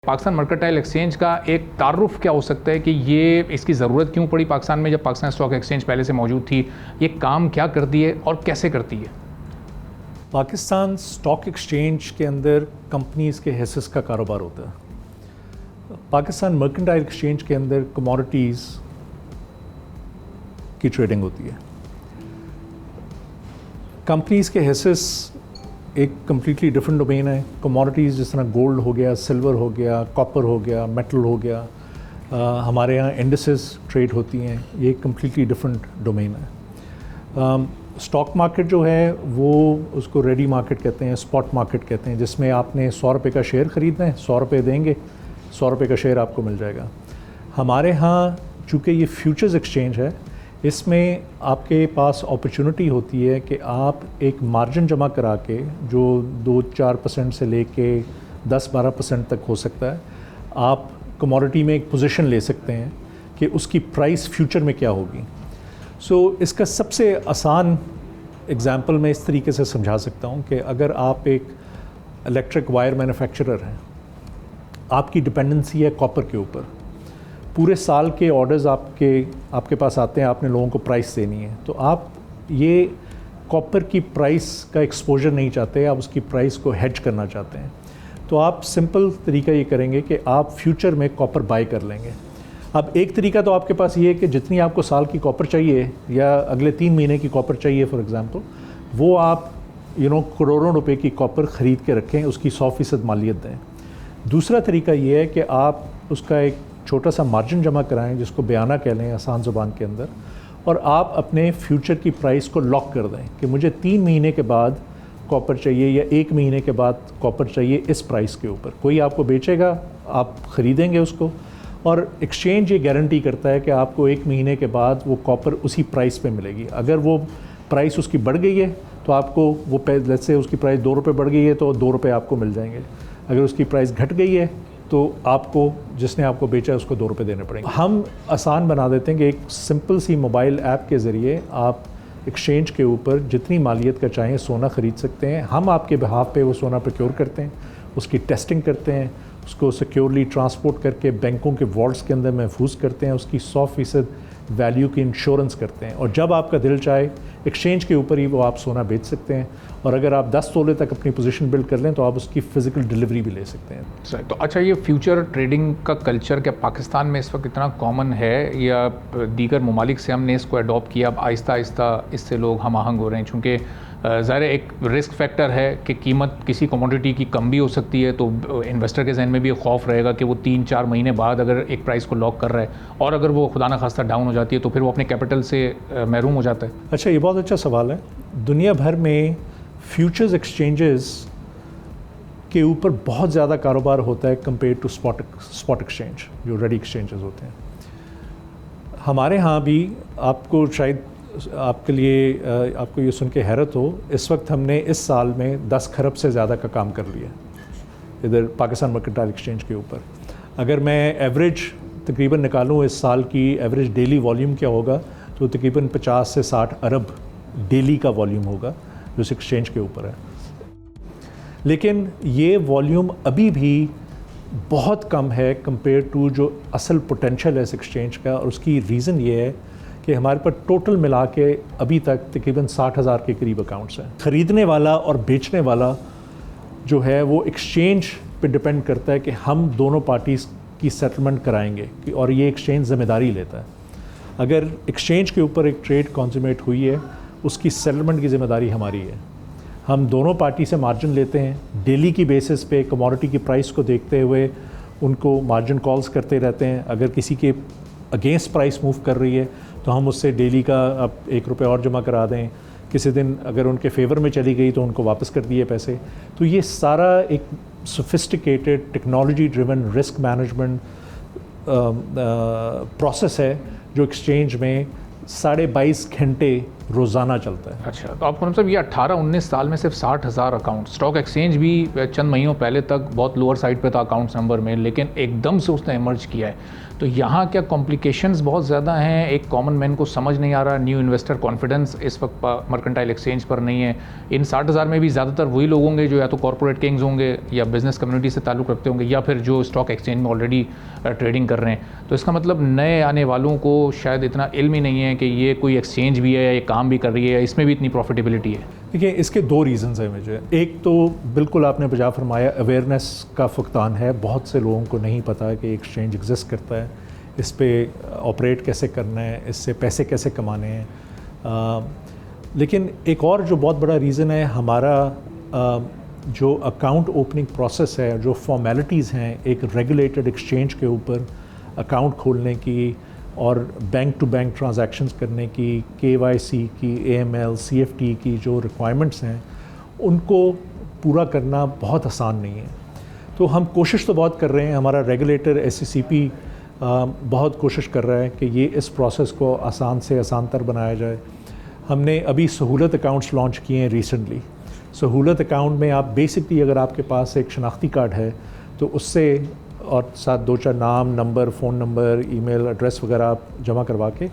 Pakistan mercantile exchange का एक तारुफ क्या हो सकता है कि ये इसकी ज़रूरत क्यों पड़ी पाकिस्तान में, जब पाकिस्तान स्टॉक एक्सचेंज पहले से मौजूद थी? ये काम क्या करती है और कैसे करती है? पाकिस्तान स्टॉक एक्सचेंज के अंदर कंपनीज़ के हिस्सेस का कारोबार होता है। पाकिस्तान मर्केंटाइल एक्सचेंज के अंदर कमोडिटीज़ की ट्रेडिंग होती है। कंपनीज़ के हिस्सेस एक कम्प्लीटली डिफरेंट डोमेन है। कमोडिटीज़ जिस तरह गोल्ड हो गया, सिल्वर हो गया, कॉपर हो गया, मेटल हो गया, हमारे यहाँ इंडिसेस ट्रेड होती हैं, ये एक कम्प्लीटली डिफरेंट डोमेन है। स्टॉक मार्केट जो है वो उसको रेडी मार्केट कहते हैं, स्पॉट मार्केट कहते हैं, जिसमें आपने 100 रुपये का शेयर ख़रीदना है, 100 रुपये देंगे, 100 रुपये का शेयर आपको मिल जाएगा। हमारे यहाँ चूँकि ये फ्यूचर्स एक्सचेंज है, इसमें आपके पास अपॉर्चुनिटी होती है कि आप एक मार्जिन जमा करा के, जो 2-4% से लेके 10-12% तक हो सकता है, आप कमोडिटी में एक पोजीशन ले सकते हैं कि उसकी प्राइस फ्यूचर में क्या होगी। इसका सबसे आसान एग्जांपल मैं इस तरीके से समझा सकता हूँ कि अगर आप एक इलेक्ट्रिक वायर मैन्युफैक्चरर हैं, आपकी डिपेंडेंसी है कॉपर के ऊपर, पूरे साल के ऑर्डर्स आपके पास आते हैं, आपने लोगों को प्राइस देनी है, तो आप ये कॉपर की प्राइस का एक्सपोजर नहीं चाहते, आप उसकी प्राइस को हेज करना चाहते हैं। तो आप सिंपल तरीका ये करेंगे कि आप फ्यूचर में कॉपर बाय कर लेंगे। अब एक तरीका तो आपके पास ये है कि जितनी आपको साल की कॉपर चाहिए या अगले 3 महीने की कॉपर चाहिए फॉर एग्ज़ाम्पल, वो आप करोड़ों रुपए की कॉपर ख़रीद के रखें, उसकी 100% मालियत दें। दूसरा तरीका ये है कि आप उसका एक छोटा सा मार्जिन जमा कराएं, जिसको बयाना कह लें आसान ज़ुबान के अंदर, और आप अपने फ्यूचर की प्राइस को लॉक कर दें कि मुझे 3 महीने के बाद कॉपर चाहिए या 1 महीने के बाद कॉपर चाहिए इस प्राइस के ऊपर। कोई आपको बेचेगा, आप ख़रीदेंगे उसको, और एक्सचेंज ये गारंटी करता है कि आपको 1 महीने के बाद वो कॉपर उसी प्राइस पे मिलेगी। अगर वो प्राइस उसकी बढ़ गई है तो आपको वो लेट्स से उसकी प्राइस 2 रुपये बढ़ गई है तो 2 रुपये आपको मिल जाएंगे। अगर उसकी प्राइस घट गई है तो आपको, जिसने आपको बेचा है, उसको 2 रुपये देने पड़ेंगे। हम आसान बना देते हैं कि एक सिंपल सी मोबाइल ऐप के ज़रिए आप एक्सचेंज के ऊपर जितनी मालियत का चाहें सोना ख़रीद सकते हैं। हम आपके बिहाफ पे वो सोना प्रोक्योर करते हैं, उसकी टेस्टिंग करते हैं, उसको सिक्योरली ट्रांसपोर्ट करके बैंकों के वॉल्ट्स के अंदर महफूज करते हैं, उसकी 100% वैल्यू की इंश्योरेंस करते हैं, और जब आपका दिल चाहे एक्सचेंज के ऊपर ही वो आप सोना बेच सकते हैं। और अगर आप 10 तोले तक अपनी पोजीशन बिल्ड कर लें तो आप उसकी फ़िज़िकल डिलीवरी भी ले सकते हैं। सर, तो अच्छा, ये फ्यूचर ट्रेडिंग का कल्चर क्या पाकिस्तान में इस वक्त इतना कॉमन है, या दीगर ममालिक से हमने इसको अडॉप्ट किया, अब आहिस्ता आहिस्ता इससे लोग हम आहंग हो रहे हैं? चूँकि ज़ाहिर एक रिस्क फैक्टर है कि कीमत किसी कमोडिटी की कम भी हो सकती है, तो इन्वेस्टर के जहन में भी एक खौफ रहेगा कि वो 3-4 महीने बाद अगर एक प्राइस को लॉक कर रहा है, और अगर वो खुदा न खास्ता डाउन हो जाती है तो फिर वो अपने कैपिटल से महरूम हो जाता है। अच्छा, ये बहुत अच्छा सवाल है। दुनिया भर में फ्यूचर्स एक्सचेंजेस के ऊपर बहुत ज़्यादा कारोबार होता है कंपेयर टू स्पॉट एक्सचेंज, जो रेडी एक्सचेंजेस होते हैं। हमारे यहाँ भी, आपको शायद आपके लिए आपको ये सुन के हैरत हो, इस वक्त हमने इस साल में 10 खरब से ज़्यादा का काम कर लिया इधर पाकिस्तान मर्केंटाइल एक्सचेंज के ऊपर। अगर मैं एवरेज तकरीबन निकालूँ इस साल की एवरेज डेली वॉल्यूम क्या होगा, तो तकरीबन 50 से 60 अरब डेली का वॉल्यूम होगा जो इस एक्सचेंज के ऊपर है। लेकिन ये वॉल्यूम अभी भी बहुत कम है कंपेयर टू जो असल पोटेंशियल है इस एक्सचेंज का, और उसकी रीज़न ये है कि हमारे पास टोटल मिला के अभी तक तकरीबन 60,000 के करीब अकाउंट्स हैं। ख़रीदने वाला और बेचने वाला जो है वो एक्सचेंज पे डिपेंड करता है कि हम दोनों पार्टीज़ की सेटलमेंट कराएंगे, और ये एक्सचेंज ज़िम्मेदारी लेता है। अगर एक्सचेंज के ऊपर एक ट्रेड कॉन्सुमेट हुई है, उसकी सेटलमेंट की ज़िम्मेदारी हमारी है। हम दोनों पार्टी से मार्जिन लेते हैं, डेली की बेसिस पे कमोडिटी की प्राइस को देखते हुए उनको मार्जिन कॉल्स करते रहते हैं। अगर किसी के अगेंस्ट प्राइस मूव कर रही है तो हम उससे डेली का आप 1 रुपये और जमा करा दें। किसी दिन अगर उनके फेवर में चली गई तो उनको वापस कर दिए पैसे। तो ये सारा एक sophisticated technology driven risk management process है जो एक्सचेंज में 22.5 घंटे रोज़ाना चलता है। अच्छा, तो आपको मतलब ये 18-19 साल में सिर्फ 60,000 अकाउंट, स्टॉक एक्सचेंज भी चंद महीनों पहले तक बहुत लोअर साइड पे था अकाउंट्स नंबर में, लेकिन एकदम से उसने इमर्ज किया है। तो यहाँ क्या कॉम्प्लिकेशंस बहुत ज़्यादा हैं, एक कॉमन मैन को समझ नहीं आ रहा, न्यू इन्वेस्टर कॉन्फिडेंस इस वक्त मर्केंटाइल एक्सचेंज पर नहीं है। इन 60,000 में भी ज़्यादातर वही लोग होंगे जो या तो कॉर्पोरेट किंग्स होंगे या बिजनेस कम्युनिटी से ताल्लुक़ रखते होंगे या फिर जो स्टॉक एक्सचेंज में ऑलरेडी ट्रेडिंग कर रहे हैं। तो इसका मतलब नए आने वालों को शायद इतना इल्म ही नहीं है कि ये कोई एक्सचेंज भी है, ये काम भी कर रही है, इसमें भी इतनी प्रॉफिटेबिलिटी है। देखिए, इसके दो रीज़न्स हैं मुझे। एक तो बिल्कुल आपने बजा फरमाया, अवेयरनेस का फुकदान है। बहुत से लोगों को नहीं पता कि एक्सचेंज एग्जिस्ट करता है, इस पे ऑपरेट कैसे करना है, इससे पैसे कैसे कमाने हैं। लेकिन एक और जो बहुत बड़ा रीज़न है, हमारा जो अकाउंट ओपनिंग प्रोसेस है, जो फॉर्मेलिटीज़ हैं एक रेगुलेटेड एक्सचेंज के ऊपर अकाउंट खोलने की और बैंक टू बैंक ट्रांजैक्शंस करने की, KYC की, AML, CFT की जो रिक्वायरमेंट्स हैं उनको पूरा करना बहुत आसान नहीं है। तो हम कोशिश तो बहुत कर रहे हैं, हमारा रेगुलेटर SECP बहुत कोशिश कर रहा है कि ये इस प्रोसेस को आसान से आसान तर बनाया जाए। हमने अभी सहूलत अकाउंट्स लॉन्च किए हैं रिसेंटली। सहूलत अकाउंट में आप बेसिकली अगर आपके पास एक शनाख्ती कार्ड है तो उससे और साथ 2-4 नाम, number, phone number, email address वगैरह आप जमा करवा के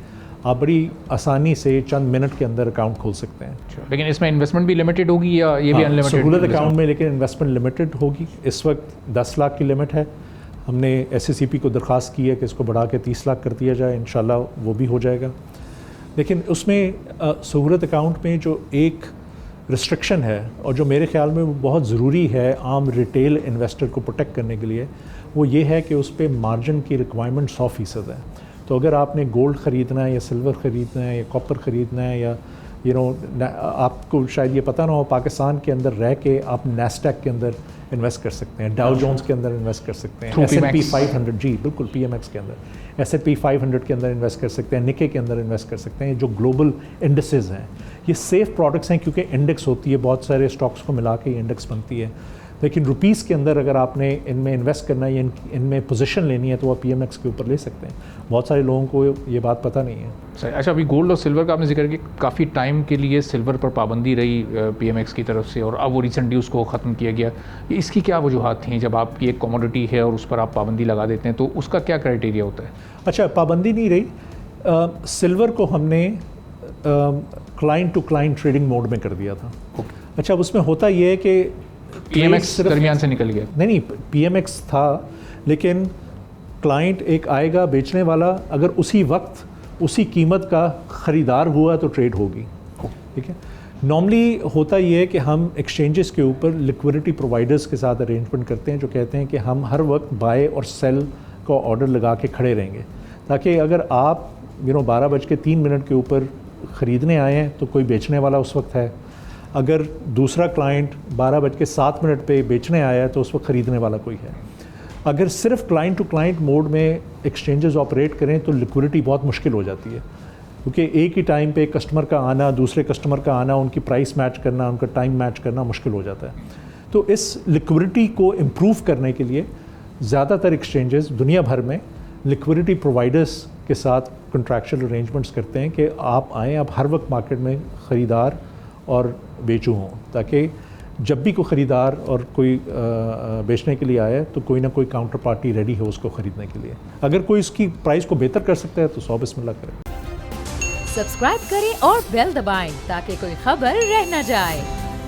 आप बड़ी आसानी से चंद मिनट के अंदर अकाउंट खोल सकते हैं। लेकिन इसमें इन्वेस्टमेंट भी लिमिटेड होगी या ये भी अनलिमिटेड? सहूलत अकाउंट में लेकिन इन्वेस्टमेंट लिमिटेड होगी। इस वक्त 10 लाख की लिमिट है। हमने SECP को दरख्वास्त की है कि इसको बढ़ा के 30 लाख कर दिया जाए, इंशाल्लाह वो भी हो जाएगा। लेकिन उसमें सहूलत अकाउंट में जो एक रिस्ट्रिक्शन है और जो मेरे ख़्याल में वो बहुत ज़रूरी है आम रिटेल इन्वेस्टर को प्रोटेक्ट करने के लिए, वो ये है कि उस पर मार्जिन की रिक्वायरमेंट 100% है। तो अगर आपने गोल्ड ख़रीदना है या सिल्वर ख़रीदना है या कॉपर ख़रीदना है या आपको शायद ये पता ना हो, पाकिस्तान के अंदर रह के आप नैस्डैक के अंदर इन्वेस्ट कर सकते हैं, डाउ जोन्स के अंदर इन्वेस्ट कर सकते हैं, S&P 500, जी बिल्कुल, PMX के अंदर, S&P 500 के अंदर इन्वेस्ट कर सकते हैं, निके के अंदर इन्वेस्ट कर सकते हैं। जो ग्लोबल इंडेक्सेस हैं ये सेफ़ प्रोडक्ट्स हैं क्योंकि इंडेक्स होती है, बहुत सारे स्टॉक्स को मिला के इंडेक्स बनती है। लेकिन रुपीस के अंदर अगर आपने इनमें इन्वेस्ट करना है या इनमें पोजीशन लेनी है तो आप PMX के ऊपर ले सकते हैं। बहुत सारे लोगों को ये बात पता नहीं है। सही। अच्छा, अभी गोल्ड और सिल्वर का आपने जिक्र किया, काफ़ी टाइम के लिए सिल्वर पर पाबंदी रही PMX की तरफ से और अब वो रिसेंटली उसको ख़त्म किया गया। इसकी क्या वजूहत थी? जब आपकी एक कमोडिटी है और उस पर आप पाबंदी लगा देते हैं तो उसका क्या क्राइटेरिया होता है? अच्छा, पाबंदी नहीं रही। सिल्वर को हमने client to client trading mode में कर दिया था। अच्छा, उसमें होता ये है कि PMX दरमियान से निकल गया? नहीं, PMX था, लेकिन क्लाइंट एक आएगा बेचने वाला, अगर उसी वक्त उसी कीमत का ख़रीदार हुआ तो ट्रेड होगी। ठीक है। नॉर्मली होता ये है कि हम एक्सचेंजेस के ऊपर लिक्विडिटी प्रोवाइडर्स के साथ अरेंजमेंट करते हैं जो कहते हैं कि हम हर वक्त बाय और सेल का ऑर्डर लगा के खड़े रहेंगे, ताकि अगर आप 12:03 के ऊपर ख़रीदने आए हैं तो कोई बेचने वाला उस वक्त है, अगर दूसरा क्लाइंट 12:07 पे बेचने आया है तो उस वक्त ख़रीदने वाला कोई है। अगर सिर्फ क्लाइंट टू क्लाइंट मोड में एक्सचेंजेस ऑपरेट करें तो लिक्विडिटी बहुत मुश्किल हो जाती है, क्योंकि एक ही टाइम पे कस्टमर का आना, दूसरे कस्टमर का आना, उनकी प्राइस मैच करना, उनका टाइम मैच करना मुश्किल हो जाता है। तो इस लिक्विडिटी को इम्प्रूव करने के लिए ज़्यादातर एक्सचेंजेस दुनिया भर में लिक्विडिटी प्रोवाइडर्स के साथ कॉन्ट्रैक्चुअल अरेंजमेंट्स करते हैं कि आप आएँ, आप हर वक्त मार्केट में ख़रीदार और बेचू हों, ताकि जब भी कोई ख़रीदार और कोई बेचने के लिए आए तो कोई ना कोई काउंटर पार्टी रेडी हो उसको ख़रीदने के लिए। अगर कोई इसकी प्राइस को बेहतर कर सकता है तो 100 बिस्मिल्लाह करें। सब्सक्राइब करें और बेल दबाएं ताकि कोई खबर रह न जाए।